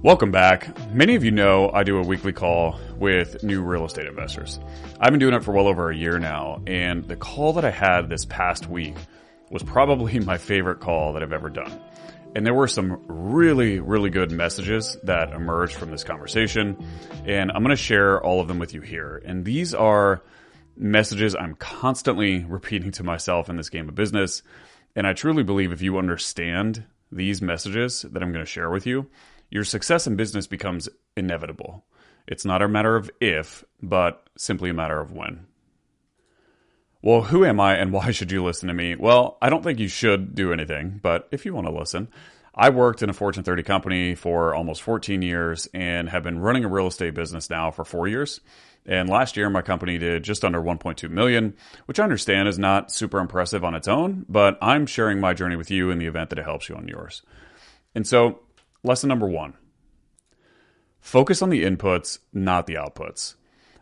Welcome back. Many of you know I do a weekly call with new real estate investors. I've been doing it for well over a year now, and the call that I had this past week was probably my favorite call that I've ever done. And there were some really, really good messages that emerged from this conversation, and I'm going to share all of them with you here. And these are messages I'm constantly repeating to myself in this game of business, and I truly believe if you understand these messages that I'm going to share with you, your success in business becomes inevitable. It's not a matter of if, but simply a matter of when. Well, who am I and why should you listen to me? Well, I don't think you should do anything, but if you want to listen, I worked in a Fortune 30 company for almost 14 years and have been running a real estate business now for 4 years. And last year, my company did just under 1.2 million, which I understand is not super impressive on its own, but I'm sharing my journey with you in the event that it helps you on yours. And so, lesson number 1, focus on the inputs, not the outputs.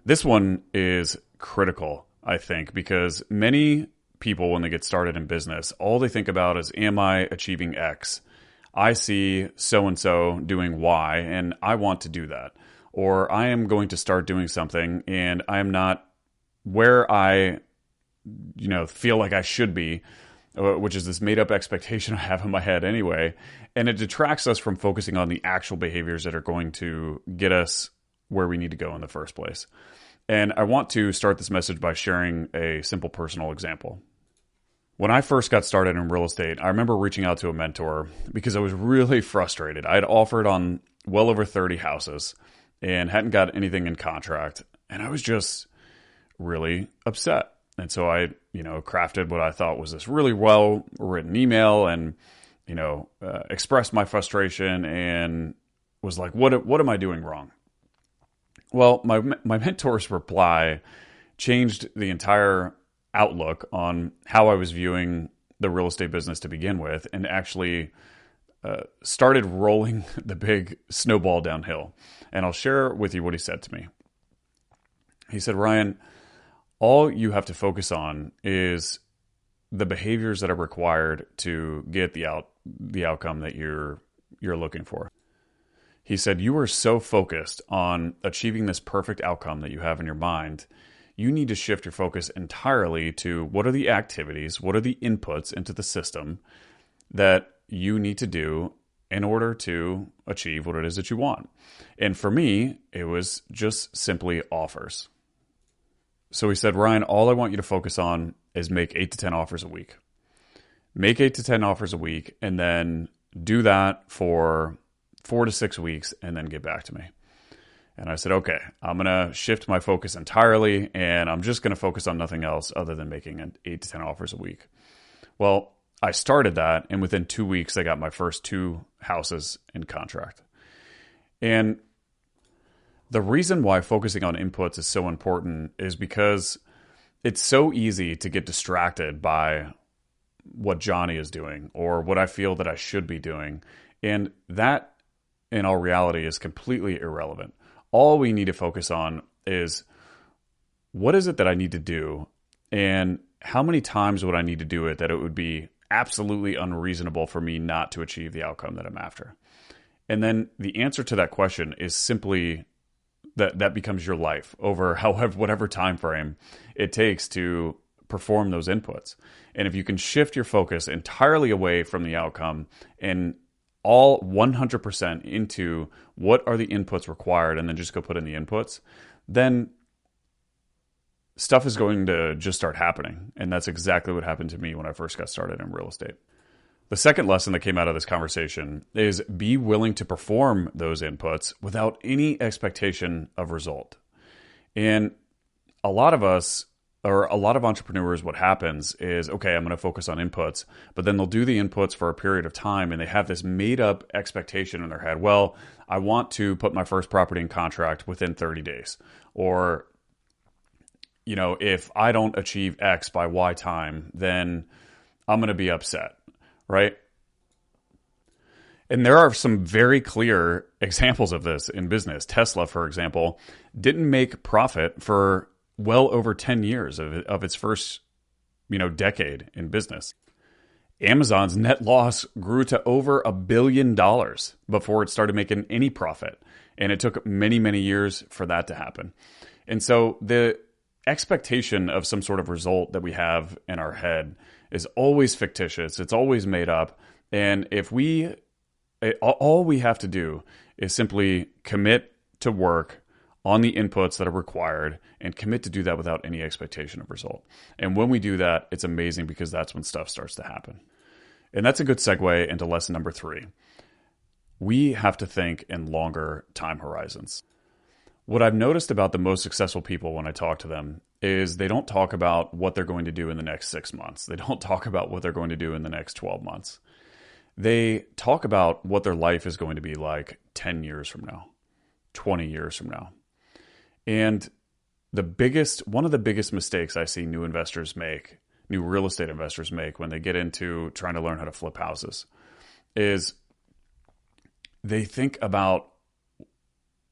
This one is critical, I think, because many people, when they get started in business, all they think about is, am I achieving X? I see so-and-so doing Y, and I want to do that. Or I am going to start doing something, and I am not where I feel like I should be, which is this made-up expectation I have in my head anyway. And it detracts us from focusing on the actual behaviors that are going to get us where we need to go in the first place. And I want to start this message by sharing a simple personal example. When I first got started in real estate, I remember reaching out to a mentor because I was really frustrated. I had offered on well over 30 houses and hadn't got anything in contract. And I was just really upset. And so I, crafted what I thought was this really well-written email and, expressed my frustration and was like, what am I doing wrong? Well, my mentor's reply changed the entire outlook on how I was viewing the real estate business to begin with, and actually started rolling the big snowball downhill. And I'll share with you what he said to me. He said, Ryan, all you have to focus on is the behaviors that are required to get the outcome that you're looking for. He said, you are so focused on achieving this perfect outcome that you have in your mind, you need to shift your focus entirely to what are the activities, what are the inputs into the system that you need to do in order to achieve what it is that you want. And for me, it was just simply offers. So he said, Ryan, all I want you to focus on is make 8 to 10 offers a week. Make 8 to 10 offers a week, and then do that for 4 to 6 weeks, and then get back to me. And I said, okay, I'm going to shift my focus entirely, and I'm just going to focus on nothing else other than making 8 to 10 offers a week. Well, I started that, and within 2 weeks, I got my first 2 houses in contract. And the reason why focusing on inputs is so important is because it's so easy to get distracted by what Johnny is doing or what I feel that I should be doing. And that, in all reality, is completely irrelevant. All we need to focus on is, what is it that I need to do, and how many times would I need to do it that it would be absolutely unreasonable for me not to achieve the outcome that I'm after? And then the answer to that question is simply that becomes your life over whatever time frame it takes to perform those inputs. And if you can shift your focus entirely away from the outcome and all 100% into what are the inputs required, and then just go put in the inputs, then stuff is going to just start happening. And that's exactly what happened to me when I first got started in real estate. The second lesson that came out of this conversation is be willing to perform those inputs without any expectation of result. And a lot of us, or a lot of entrepreneurs, what happens is, okay, I'm going to focus on inputs, but then they'll do the inputs for a period of time and they have this made up expectation in their head. Well, I want to put my first property in contract within 30 days. Or, if I don't achieve X by Y time, then I'm going to be upset. Right? And there are some very clear examples of this in business. Tesla, for example, didn't make profit for well over 10 years of its first, decade in business. Amazon's net loss grew to over $1 billion before it started making any profit. And it took many, many years for that to happen. And so the expectation of some sort of result that we have in our head is always fictitious. It's always made up. And all we have to do is simply commit to work on the inputs that are required and commit to do that without any expectation of result. And when we do that, it's amazing because that's when stuff starts to happen. And that's a good segue into lesson number 3. We have to think in longer time horizons. What I've noticed about the most successful people when I talk to them is they don't talk about what they're going to do in the next 6 months. They don't talk about what they're going to do in the next 12 months. They talk about what their life is going to be like 10 years from now, 20 years from now. And one of the biggest mistakes I see new real estate investors make when they get into trying to learn how to flip houses is they think about,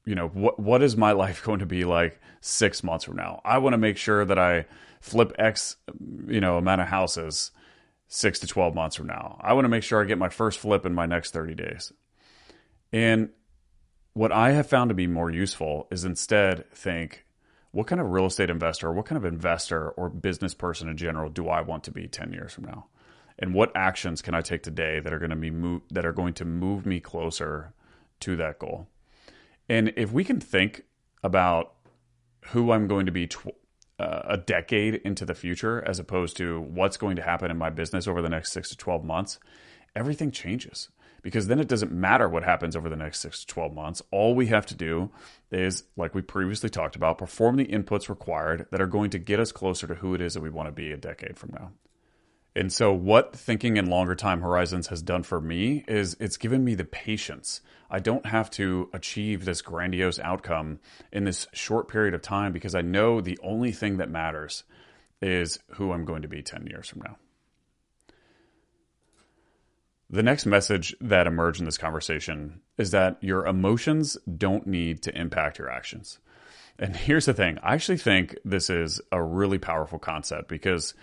what is my life going to be like 6 months from now? I want to make sure that I flip X, amount of houses 6 to 12 months from now. I want to make sure I get my first flip in my next 30 days. And what I have found to be more useful is instead think, what kind of real estate investor, what kind of investor or business person in general do I want to be 10 years from now? And what actions can I take today that are going to move me closer to that goal? And if we can think about who I'm going to be a decade into the future, as opposed to what's going to happen in my business over the next 6 to 12 months, everything changes. Because then it doesn't matter what happens over the next 6 to 12 months. All we have to do is, like we previously talked about, perform the inputs required that are going to get us closer to who it is that we want to be a decade from now. And so what thinking in longer time horizons has done for me is it's given me the patience. I don't have to achieve this grandiose outcome in this short period of time because I know the only thing that matters is who I'm going to be 10 years from now. The next message that emerged in this conversation is that your emotions don't need to impact your actions. And here's the thing. I actually think this is a really powerful concept because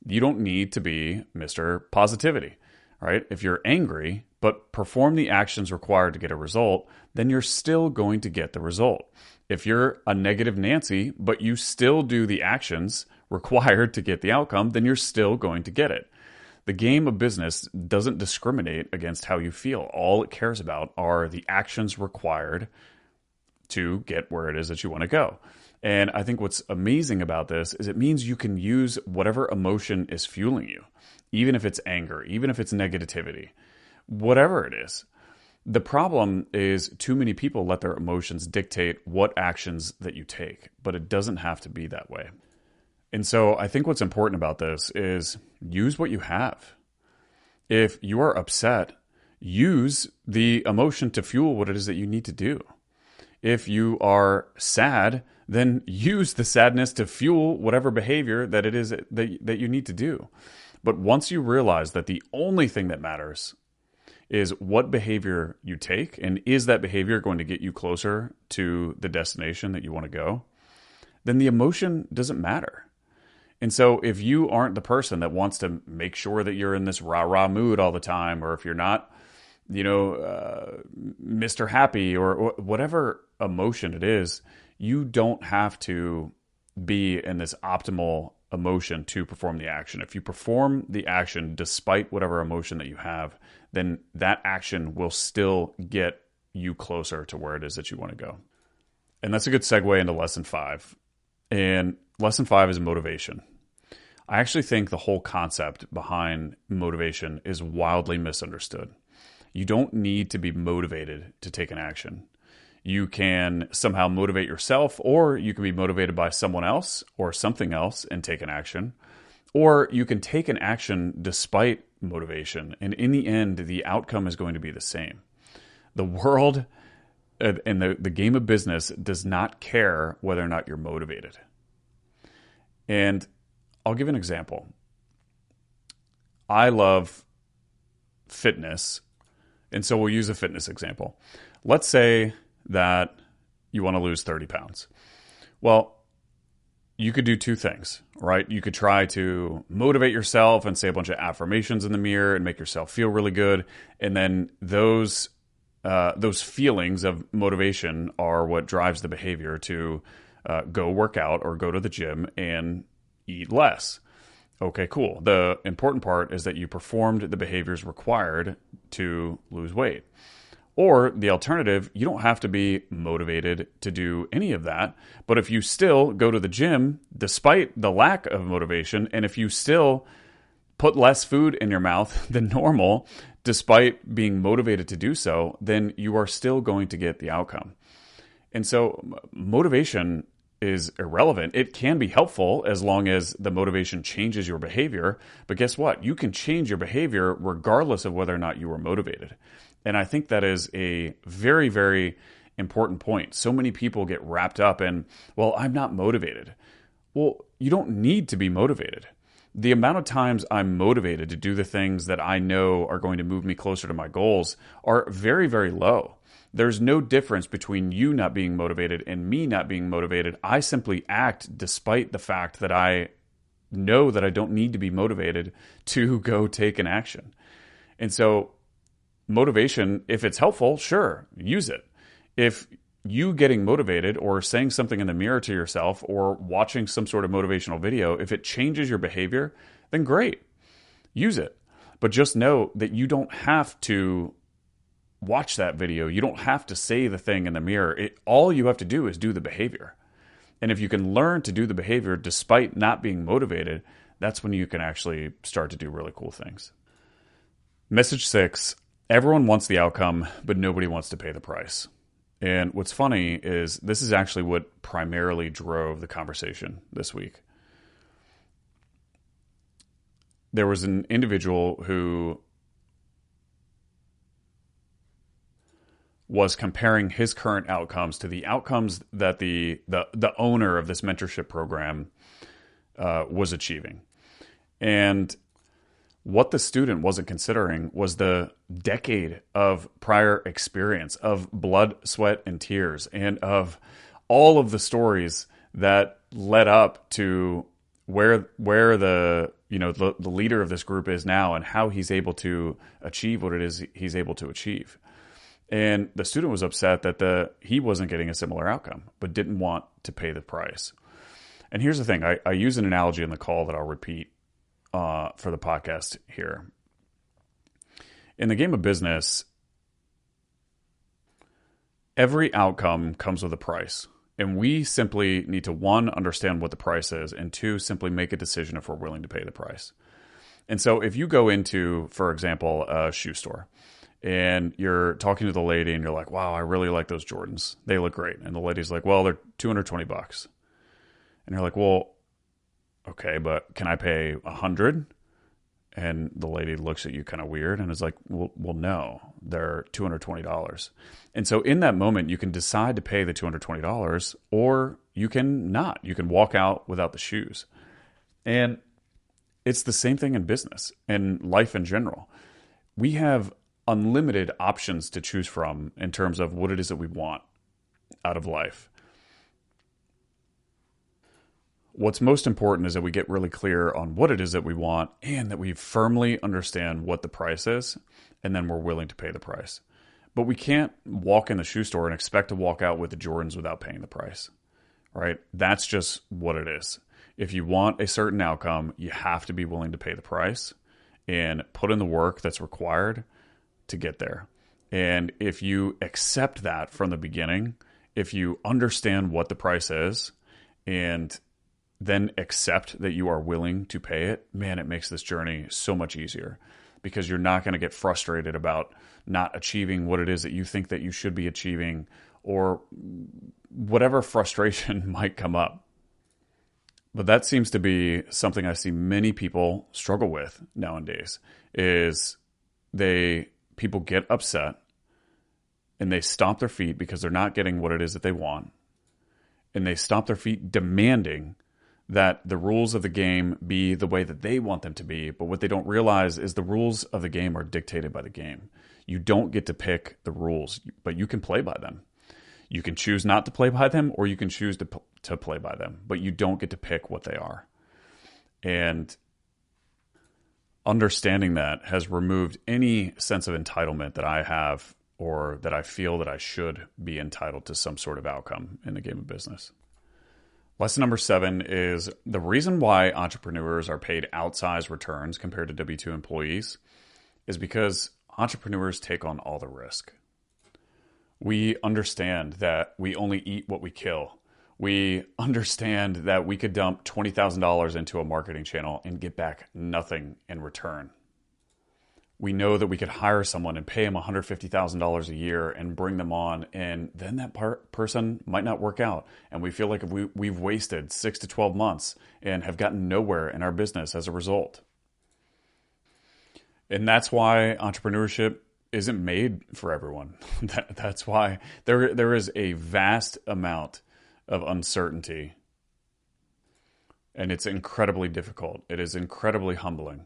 you don't need to be Mr. Positivity, right? If you're angry, but perform the actions required to get a result, then you're still going to get the result. If you're a negative Nancy, but you still do the actions required to get the outcome, then you're still going to get it. The game of business doesn't discriminate against how you feel. All it cares about are the actions required to get where it is that you want to go. And I think what's amazing about this is it means you can use whatever emotion is fueling you, even if it's anger, even if it's negativity, whatever it is. The problem is too many people let their emotions dictate what actions that you take, but it doesn't have to be that way. And so I think what's important about this is use what you have. If you are upset, use the emotion to fuel what it is that you need to do. If you are sad, then use the sadness to fuel whatever behavior that it is that you need to do. But once you realize that the only thing that matters is what behavior you take, and is that behavior going to get you closer to the destination that you want to go, then the emotion doesn't matter. And so if you aren't the person that wants to make sure that you're in this rah-rah mood all the time, or if you're not, Mr. Happy or whatever emotion it is, you don't have to be in this optimal emotion to perform the action. If you perform the action despite whatever emotion that you have, then that action will still get you closer to where it is that you want to go. And that's a good segue into lesson 5. And lesson 5 is motivation. I actually think the whole concept behind motivation is wildly misunderstood. You don't need to be motivated to take an action. You can somehow motivate yourself, or you can be motivated by someone else or something else and take an action. Or you can take an action despite motivation. And in the end, the outcome is going to be the same. The world and the game of business does not care whether or not you're motivated. And I'll give an example. I love fitness, and so we'll use a fitness example. Let's say that you want to lose 30 pounds. Well, you could do two things, right? You could try to motivate yourself and say a bunch of affirmations in the mirror and make yourself feel really good. And then those feelings of motivation are what drives the behavior to go work out or go to the gym and eat less. Okay, cool. The important part is that you performed the behaviors required to lose weight. Or the alternative, you don't have to be motivated to do any of that. But if you still go to the gym, despite the lack of motivation, and if you still put less food in your mouth than normal, despite being motivated to do so, then you are still going to get the outcome. And so motivation is irrelevant. It can be helpful as long as the motivation changes your behavior. But guess what? You can change your behavior regardless of whether or not you were motivated. And I think that is a very, very important point. So many people get wrapped up in, well, I'm not motivated. Well, you don't need to be motivated. The amount of times I'm motivated to do the things that I know are going to move me closer to my goals are very, very low. There's no difference between you not being motivated and me not being motivated. I simply act despite the fact that I know that I don't need to be motivated to go take an action. And so motivation, if it's helpful, sure, use it. If you getting motivated or saying something in the mirror to yourself or watching some sort of motivational video, if it changes your behavior, then great, use it. But just know that you don't have to watch that video. You don't have to say the thing in the mirror. All you have to do is do the behavior. And if you can learn to do the behavior despite not being motivated, that's when you can actually start to do really cool things. Message 6, everyone wants the outcome, but nobody wants to pay the price. And what's funny is this is actually what primarily drove the conversation this week. There was an individual who was comparing his current outcomes to the outcomes that the owner of this mentorship program was achieving. And what the student wasn't considering was the decade of prior experience of blood, sweat, and tears, and of all of the stories that led up to where the leader of this group is now and how he's able to achieve what it is he's able to achieve. And the student was upset that he wasn't getting a similar outcome, but didn't want to pay the price. And here's the thing. I use an analogy in the call that I'll repeat for the podcast here. In the game of business, every outcome comes with a price. And we simply need to, one, understand what the price is, and two, simply make a decision if we're willing to pay the price. And so if you go into, for example, a shoe store, and you're talking to the lady and you're like, wow, I really like those Jordans. They look great. And the lady's like, well, they're $220. And you're like, well, okay, but can I pay $100? And the lady looks at you kind of weird and is like, well, no, they're $220. And so in that moment, you can decide to pay the $220 or you can not. You can walk out without the shoes. And it's the same thing in business and life in general. We have unlimited options to choose from in terms of what it is that we want out of life. What's most important is that we get really clear on what it is that we want and that we firmly understand what the price is, and then we're willing to pay the price. But we can't walk in the shoe store and expect to walk out with the Jordans without paying the price, right? That's just what it is. If you want a certain outcome, you have to be willing to pay the price and put in the work that's required to get there. And if you accept that from the beginning, if you understand what the price is and then accept that you are willing to pay it, man, it makes this journey so much easier because you're not going to get frustrated about not achieving what it is that you think that you should be achieving or whatever frustration might come up. But that seems to be something I see many people struggle with nowadays is people get upset and they stomp their feet because they're not getting what it is that they want. And they stomp their feet demanding that the rules of the game be the way that they want them to be. But what they don't realize is the rules of the game are dictated by the game. You don't get to pick the rules, but you can play by them. You can choose not to play by them, or you can choose to play by them, but you don't get to pick what they are. And understanding that has removed any sense of entitlement that I have, or that I feel that I should be entitled to some sort of outcome in the game of business. Lesson number 7 is the reason why entrepreneurs are paid outsized returns compared to W-2 employees is because entrepreneurs take on all the risk. We understand that we only eat what we kill. We understand that we could dump $20,000 into a marketing channel and get back nothing in return. We know that we could hire someone and pay them $150,000 a year and bring them on, and then that person might not work out. And we feel like we've wasted 6 to 12 months and have gotten nowhere in our business as a result. And that's why entrepreneurship isn't made for everyone. That's why there is a vast amount of uncertainty, and it's incredibly difficult. It is incredibly humbling.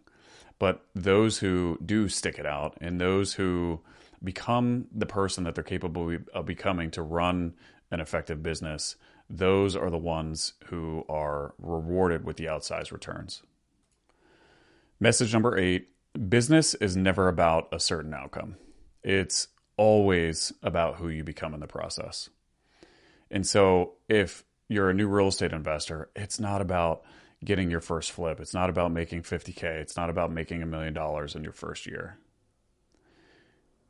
But those who do stick it out, and those who become the person that they're capable of becoming to run an effective business, those are the ones who are rewarded with the outsized returns. Message number 8, business is never about a certain outcome. It's always about who you become in the process. And so if you're a new real estate investor, it's not about getting your first flip. It's not about making $50K. It's not about making $1 million in your first year.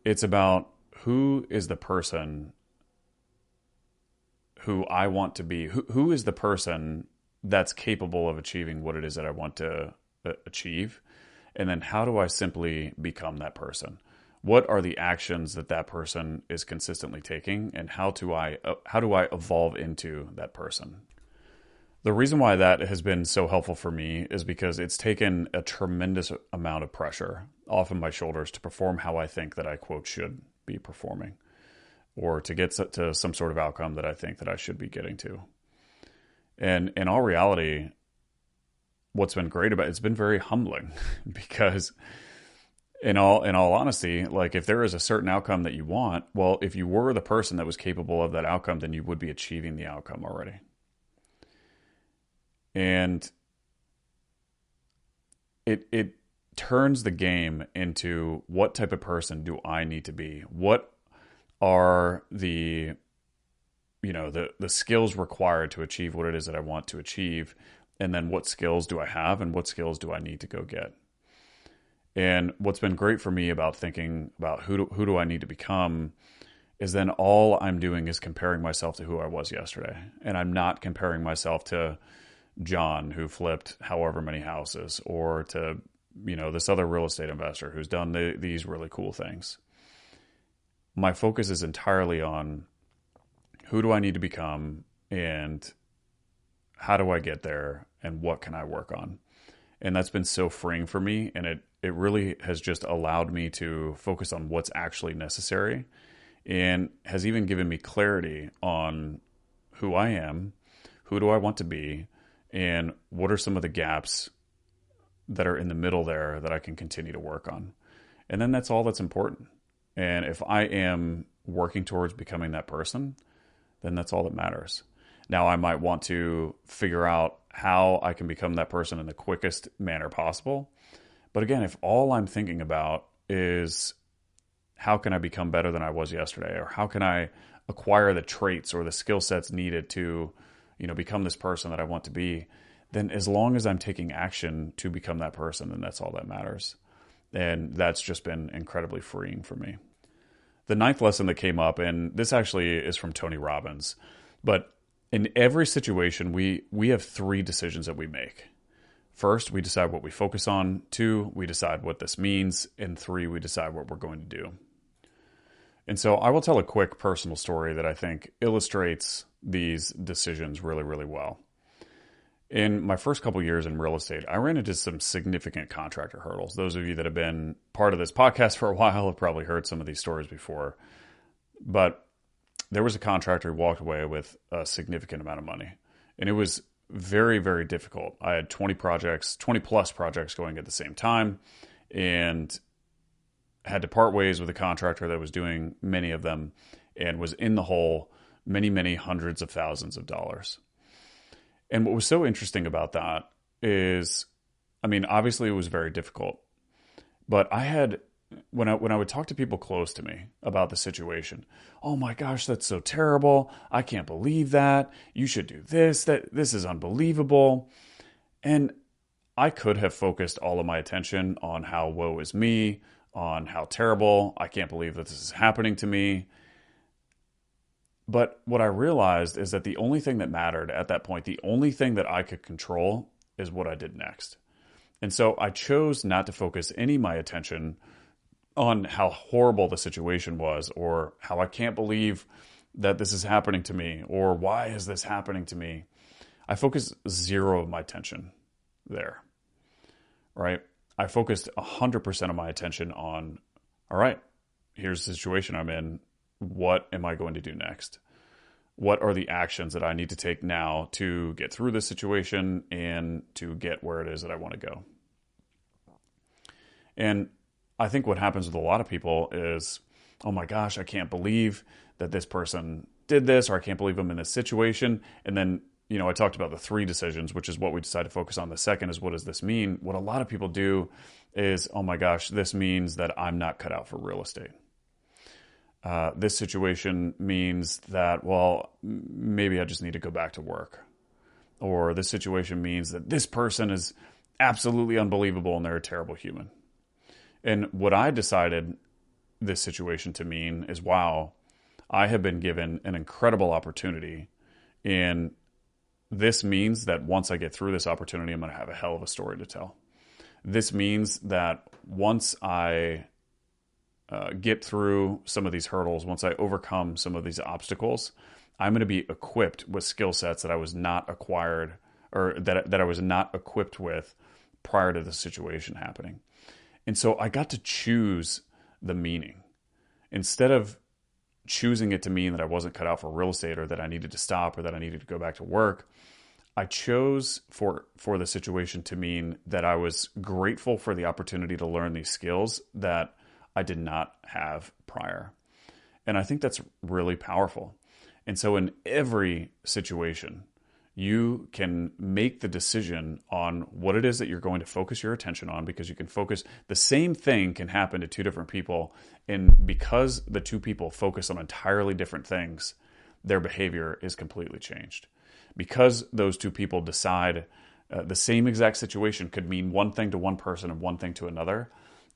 It's about who is the person who I want to be. Who is the person that's capable of achieving what it is that I want to achieve? And then how do I simply become that person? What are the actions that person is consistently taking, and how do I evolve into that person? The reason why that has been so helpful for me is because it's taken a tremendous amount of pressure off of my shoulders to perform how I think that I, quote, should be performing, or to get to some sort of outcome that I think that I should be getting to. And in all reality, what's been great about it, it's been very humbling because in all honesty, like if there is a certain outcome that you want, well, if you were the person that was capable of that outcome, then you would be achieving the outcome already. And it turns the game into what type of person do I need to be? What are the skills required to achieve what it is that I want to achieve? And then what skills do I have, and what skills do I need to go get? And what's been great for me about thinking about who do I need to become is then all I'm doing is comparing myself to who I was yesterday. And I'm not comparing myself to John, who flipped however many houses, or to, this other real estate investor who's done these really cool things. My focus is entirely on who do I need to become, and how do I get there, and what can I work on? And that's been so freeing for me. And it really has just allowed me to focus on what's actually necessary, and has even given me clarity on who I am, who do I want to be, and what are some of the gaps that are in the middle there that I can continue to work on. And then that's all that's important. And if I am working towards becoming that person, then that's all that matters. Now, I might want to figure out how I can become that person in the quickest manner possible. But again, if all I'm thinking about is how can I become better than I was yesterday, or how can I acquire the traits or the skill sets needed to become this person that I want to be, then as long as I'm taking action to become that person, then that's all that matters. And that's just been incredibly freeing for me. The 9th lesson that came up, and this actually is from Tony Robbins, but in every situation, we have 3 decisions that we make. First, we decide what we focus on. 2, we decide what this means. And 3, we decide what we're going to do. And so I will tell a quick personal story that I think illustrates these decisions really, really well. In my first couple of years in real estate, I ran into some significant contractor hurdles. Those of you that have been part of this podcast for a while have probably heard some of these stories before. But there was a contractor who walked away with a significant amount of money. And it was very, very difficult. I had 20 plus projects going at the same time, and had to part ways with a contractor that was doing many of them and was in the hole many, many hundreds of thousands of dollars. And what was so interesting about that is, I mean, obviously it was very difficult, but I had, when I would talk to people close to me about the situation, oh my gosh, that's so terrible. I can't believe that. You should do this. This is unbelievable. And I could have focused all of my attention on how woe is me, on how terrible, I can't believe that this is happening to me. But what I realized is that the only thing that mattered at that point, the only thing that I could control is what I did next. And so I chose not to focus any of my attention on how horrible the situation was, or how I can't believe that this is happening to me, or why is this happening to me. I focused zero of my attention there, right? I focused 100% of my attention on, all right, here's the situation I'm in. What am I going to do next? What are the actions that I need to take now to get through this situation and to get where it is that I want to go? And I think what happens with a lot of people is, oh my gosh, I can't believe that this person did this, or I can't believe I'm in this situation. And then, I talked about the 3 decisions, which is what we decided to focus on. The second is, what does this mean? What a lot of people do is, oh my gosh, this means that I'm not cut out for real estate. This situation means that, well, maybe I just need to go back to work. Or this situation means that this person is absolutely unbelievable and they're a terrible human. And what I decided this situation to mean is, wow, I have been given an incredible opportunity. And this means that once I get through this opportunity, I'm going to have a hell of a story to tell. This means that once I get through some of these hurdles, once I overcome some of these obstacles, I'm going to be equipped with skill sets that I was not acquired, or that I was not equipped with prior to the situation happening. And so I got to choose the meaning. Instead of choosing it to mean that I wasn't cut out for real estate, or that I needed to stop, or that I needed to go back to work, I chose for the situation to mean that I was grateful for the opportunity to learn these skills that I did not have prior. And I think that's really powerful. And so in every situation, you can make the decision on what it is that you're going to focus your attention on, because you can focus, the same thing can happen to 2 different people. And because the 2 people focus on entirely different things, their behavior is completely changed. Because those 2 people decide the same exact situation could mean one thing to one person and one thing to another.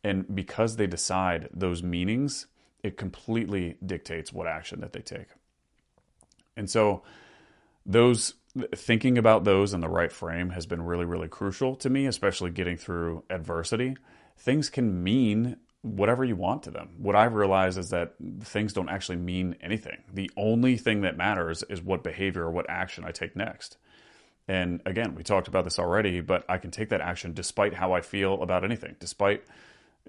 And because they decide those meanings, it completely dictates what action that they take. And so thinking about those in the right frame has been really, really crucial to me, especially getting through adversity. Things can mean whatever you want to them. What I've realized is that things don't actually mean anything. The only thing that matters is what behavior or what action I take next. And again, we talked about this already, but I can take that action despite how I feel about anything, despite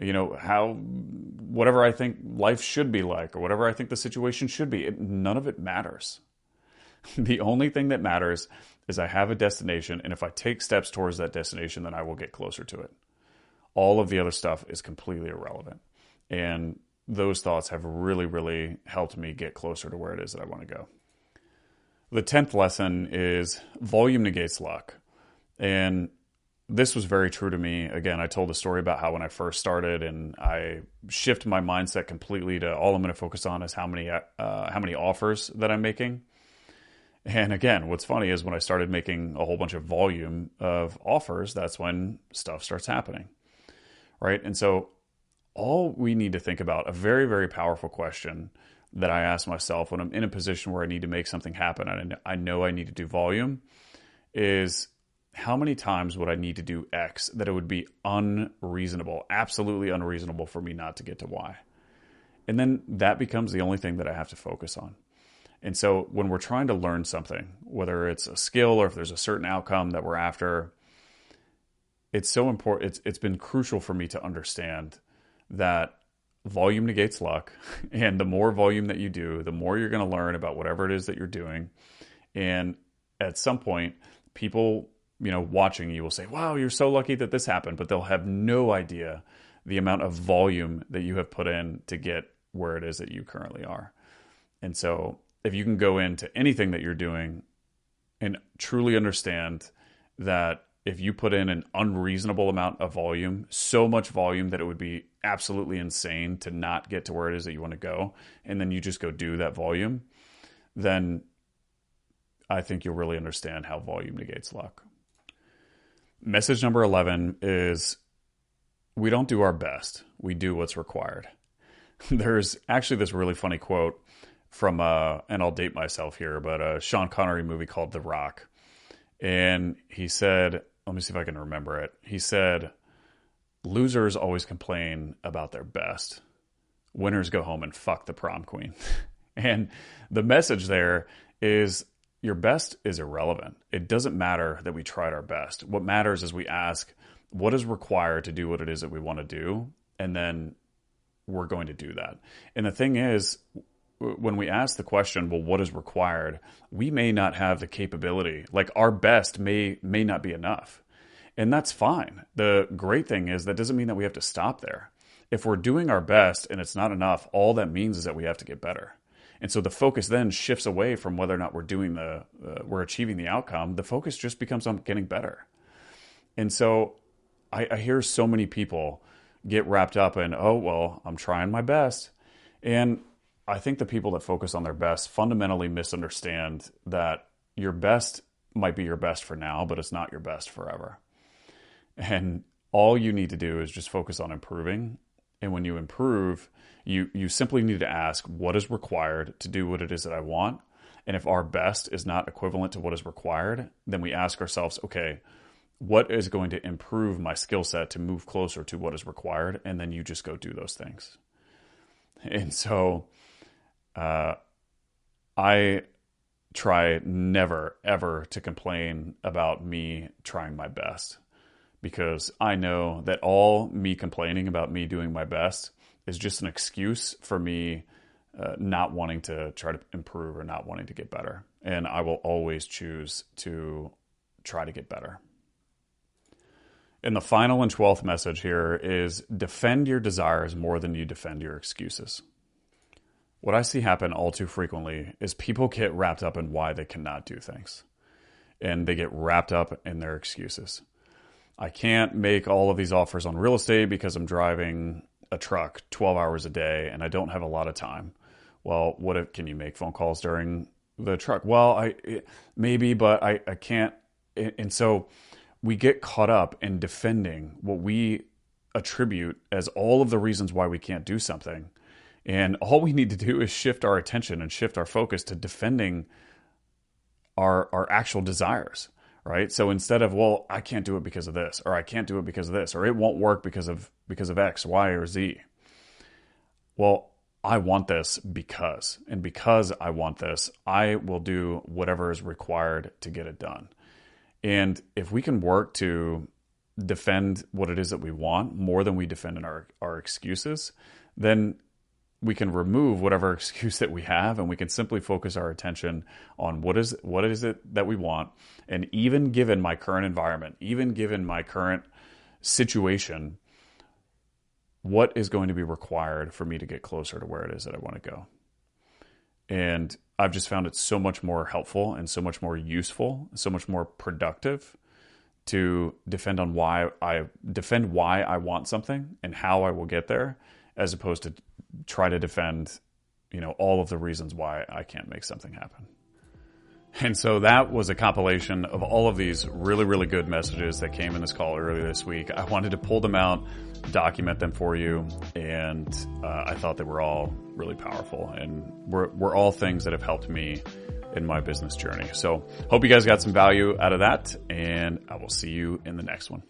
whatever I think life should be like, or whatever I think the situation should be. None of it matters. The only thing that matters is I have a destination, and if I take steps towards that destination, then I will get closer to it. All of the other stuff is completely irrelevant. And those thoughts have really, really helped me get closer to where it is that I want to go. The 10th lesson is volume negates luck. And this was very true to me. Again, I told a story about how when I first started, and I shifted my mindset completely to all I'm going to focus on is how many offers that I'm making. And again, what's funny is when I started making a whole bunch of volume of offers, that's when stuff starts happening, right? And so all we need to think about, a very, very powerful question that I ask myself when I'm in a position where I need to make something happen and I know I need to do volume, is how many times would I need to do X that it would be unreasonable, absolutely unreasonable for me not to get to Y? And then that becomes the only thing that I have to focus on. And so when we're trying to learn something, whether it's a skill or if there's a certain outcome that we're after, it's so important. It's been crucial for me to understand that volume negates luck. And the more volume that you do, the more you're going to learn about whatever it is that you're doing. And at some point, people, watching you will say, wow, you're so lucky that this happened. But they'll have no idea the amount of volume that you have put in to get where it is that you currently are. And so if you can go into anything that you're doing and truly understand that if you put in an unreasonable amount of volume, so much volume that it would be absolutely insane to not get to where it is that you want to go, and then you just go do that volume, then I think you'll really understand how volume negates luck. Message number 11 is we don't do our best. We do what's required. There's actually this really funny quote from, and I'll date myself here, but a Sean Connery movie called The Rock. And he said, let me see if I can remember it. He said, losers always complain about their best. Winners go home and fuck the prom queen. And the message there is your best is irrelevant. It doesn't matter that we tried our best. What matters is we ask what is required to do what it is that we want to do, and then we're going to do that. And the thing is, when we ask the question, well, what is required? We may not have the capability. Like our best may not be enough. And that's fine. The great thing is that doesn't mean that we have to stop there. If we're doing our best and it's not enough, all that means is that we have to get better. And so the focus then shifts away from whether or not we're achieving the outcome. The focus just becomes on getting better. And so I hear so many people get wrapped up in, oh, well, I'm trying my best. And I think the people that focus on their best fundamentally misunderstand that your best might be your best for now, but it's not your best forever. And all you need to do is just focus on improving. And when you improve, you simply need to ask what is required to do what it is that I want. And if our best is not equivalent to what is required, then we ask ourselves, okay, what is going to improve my skill set to move closer to what is required? And then you just go do those things. And so I try never, ever to complain about me trying my best, because I know that all me complaining about me doing my best is just an excuse for me not wanting to try to improve or not wanting to get better. And I will always choose to try to get better. And the final and 12th message here is defend your desires more than you defend your excuses. What I see happen all too frequently is people get wrapped up in why they cannot do things. And they get wrapped up in their excuses. I can't make all of these offers on real estate because I'm driving a truck 12 hours a day and I don't have a lot of time. Well, can you make phone calls during the truck? Well, maybe, but I can't. And so we get caught up in defending what we attribute as all of the reasons why we can't do something. And all we need to do is shift our attention and shift our focus to defending our actual desires, right? So instead of, well, I can't do it because of this, or I can't do it because of this, or it won't work because of X, Y, or Z. Well, I want this because I want this, I will do whatever is required to get it done. And if we can work to defend what it is that we want more than we defend in our excuses, then we can remove whatever excuse that we have and we can simply focus our attention on what is it that we want. And even given my current environment, even given my current situation, what is going to be required for me to get closer to where it is that I want to go? And I've just found it so much more helpful and so much more useful, so much more productive to defend why I want something and how I will get there, as opposed to try to defend, all of the reasons why I can't make something happen. And so that was a compilation of all of these really, really good messages that came in this call earlier this week. I wanted to pull them out, document them for you, and I thought they were all really powerful and were all things that have helped me in my business journey. So hope you guys got some value out of that, and I will see you in the next one.